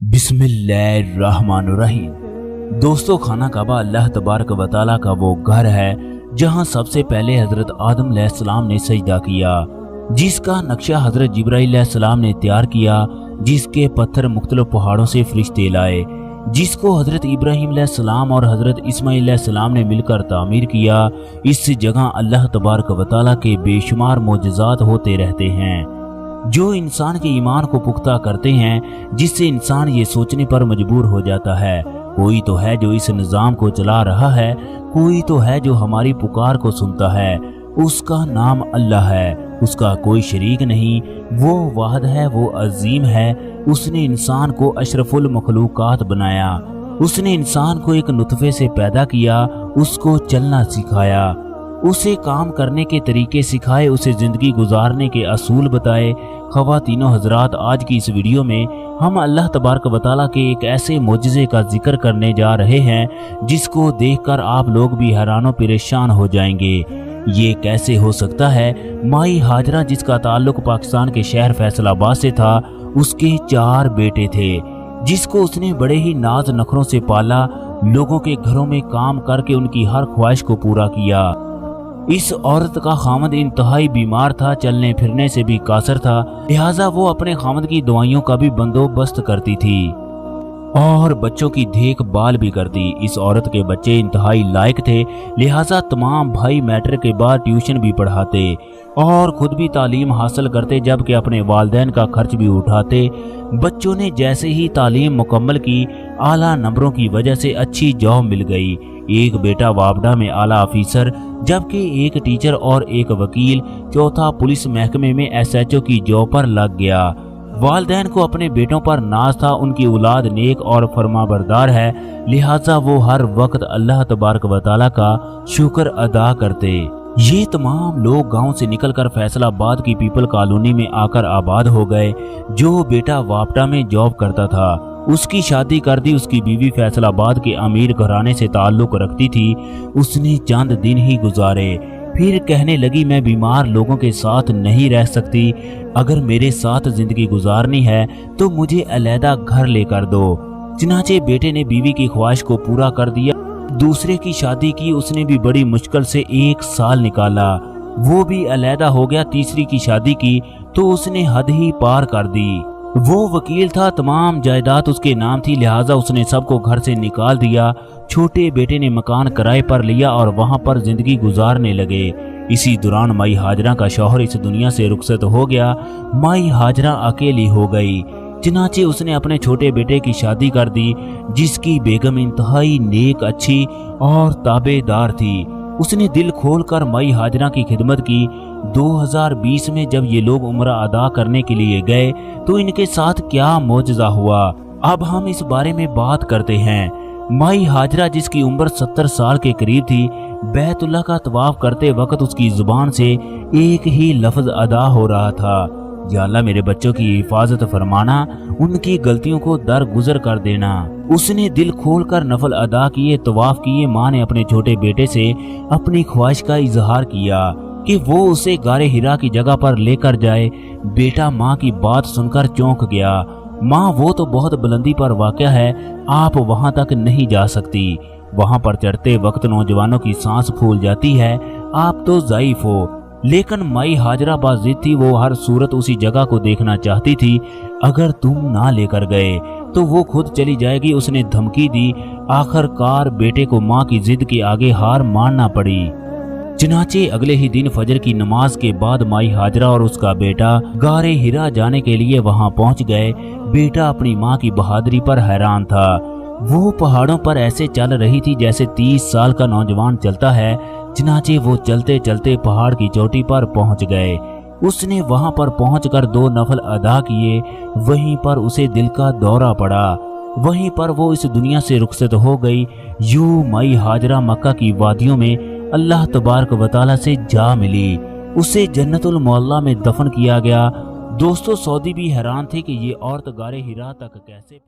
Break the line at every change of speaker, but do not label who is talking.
बिस्मिल्लाहिर्रहमानिर्रहीम। दोस्तों, खाना काबा अल्लाह तबारक व तआला का वो घर है जहां सबसे पहले हजरत आदम अलैहिस्सलाम ने सजदा किया, जिसका नक्शा हजरत जिब्राइल अलैहिस्सलाम ने तैयार किया, जिसके पत्थर मुख्तलिफ पहाड़ों से फरिश्ते लाए, जिसको हजरत इब्राहिम अलैहिस्सलाम और हजरत इस्माइल अलैहिस्सलाम ने मिलकर तामीर किया। इस जगह अल्लाह तबारक व तआला के बेशुमार मोजज़ात होते रहते हैं जो इंसान के ईमान को पुख्ता करते हैं, जिससे इंसान ये सोचने पर मजबूर हो जाता है कोई तो है जो इस निज़ाम को चला रहा है, कोई तो है जो हमारी पुकार को सुनता है। उसका नाम अल्लाह है, उसका कोई शरीक नहीं, वो वाहिद है, वो अजीम है। उसने इंसान को अशरफुल मखलूकात बनाया, उसने इंसान को एक नुतफे से पैदा किया, उसको चलना सिखाया, उसे काम करने के तरीके सिखाए, उसे जिंदगी गुजारने के असूल बताए। ख़वातीनो हजरात, आज की इस वीडियो में हम अल्लाह तबारक व तआला के एक ऐसे मोजज़े का जिक्र करने जा रहे हैं जिसको देखकर आप लोग भी हैरानो परेशान हो जाएंगे। ये कैसे हो सकता है? माई हाजरा, जिसका ताल्लुक पाकिस्तान के शहर फैसलाबाद से था, उसके 4 बेटे थे, जिसको उसने बड़े ही नाज नखरों से पाला, लोगों के घरों में काम करके उनकी हर ख्वाहिश को पूरा किया। इस औरत का खामद इंतहाई बीमार था, चलने फिरने से भी कासर था, लिहाजा वो अपने खामद की दवाइयों का भी बंदोबस्त करती थी और बच्चों की देखभाल भी करती। इस औरत के बच्चे इंतहाई लायक थे, लिहाजा तमाम भाई मैट्रिक के बाद ट्यूशन भी पढ़ाते और खुद भी तालीम हासिल करते, जबकि अपने वालिदैन का खर्च भी उठाते। बच्चों ने जैसे ही तालीम मुकम्मल की, आला नंबरों की वजह से अच्छी जॉब मिल गई। एक बेटा वापडा में आला ऑफिसर, जबकि एक टीचर और एक वकील, चौथा पुलिस महकमे में SHO की जॉब पर लग गया। वालिदैन को अपने बेटों पर नाज था, उनकी औलाद नेक और फरमाबरदार है, लिहाजा वो हर वक्त अल्लाह तबारक व तआला का शुक्र अदा करते। ये तमाम लोग गांव से निकलकर फैसलाबाद की पीपल कॉलोनी में आकर आबाद हो गए। जो बेटा वापडा में जॉब करता था, उसकी शादी कर दी। उसकी बीवी फैसलाबाद के अमीर घराने से ताल्लुक रखती थी। उसने चंद दिन ही गुजारे, फिर कहने लगी, मैं बीमार लोगों के साथ नहीं रह सकती, अगर मेरे साथ जिंदगी गुजारनी है तो मुझे अलहदा घर लेकर दो। चनाचे बेटे ने बीवी की ख्वाहिश को पूरा कर दिया, दूसरे की शादी की। उसने भी बड़ी मुश्किल से 1 साल निकाला, वो भी अलहदा हो गया। तीसरी की शादी की तो उसने हद ही पार कर दी। वो वकील था, तमाम जायदाद उसके नाम थी, लिहाजा उसने सबको घर से निकाल दिया। छोटे बेटे ने मकान किराए पर लिया और वहां पर जिंदगी गुजारने लगे। इसी दौरान माई हाजरा का शौहर इस दुनिया से रुखसत हो गया। माई हाजरा अकेली हो गई, चनाचे उसने अपने छोटे बेटे की शादी कर दी, जिसकी बेगम इंतहाई नेक, अच्छी और ताबेदार थी। उसने दिल खोलकर माई हाजरा की खिदमत की। 2020 में जब ये लोग उम्रा अदा करने के लिए गए तो इनके साथ क्या मोजज़ा हुआ, अब हम इस बारे में बात करते हैं। माई हाजरा, जिसकी उम्र 70 साल के करीब थी, बैतुल्लाह का तवाफ करते वक्त उसकी जुबान से एक ही लफ्ज अदा हो रहा था, या अल्लाह मेरे बच्चों की हिफाजत फरमाना, उनकी गलतियों को दरगुजर कर देना। उसने दिल खोलकर नफल अदा किए, तवाफ किए। माँ ने अपने छोटे बेटे से अपनी ख्वाहिश का इजहार किया कि वो उसे गारे हिरा की जगह पर लेकर जाए। बेटा माँ की बात सुनकर चौंक गया। माँ, वो तो बहुत बुलंदी पर वाक़या है, आप वहाँ तक नहीं जा सकती, वहाँ पर चढ़ते वक्त नौजवानों की सांस फूल जाती है, आप तो ज़ईफ हो। लेकिन माई हाजरा बाज़िद थी, वो हर सूरत उसी जगह को देखना चाहती थी। अगर तुम ना लेकर गए तो वो खुद चली जाएगी, उसने धमकी दी। आखिरकार बेटे को माँ की जिद के आगे हार मानना पड़ी। चनाचे अगले ही दिन फजर की नमाज के बाद माई हाजरा और उसका बेटा गारे हिरा जाने के लिए वहां पहुंच गए। बेटा अपनी माँ की बहादुरी पर हैरान था। वो पहाड़ों पर ऐसे चल रही थी जैसे 30 साल का नौजवान चलता है। चनाचे वो चलते चलते पहाड़ की चोटी पर पहुंच गए। उसने वहां पर पहुंचकर 2 नफल अदा किए। वहीं पर उसे दिल का दौरा पड़ा, वहीं पर वो इस दुनिया से रुखसत हो गई। यूं माई हाजरा मक्का की वादियों में अल्लाह तबारक व तआला से जा मिली। उसे जन्नतुल मौला में दफन किया गया। दोस्तों, सऊदी भी हैरान थे कि ये औरत गारे हिरा तक कैसे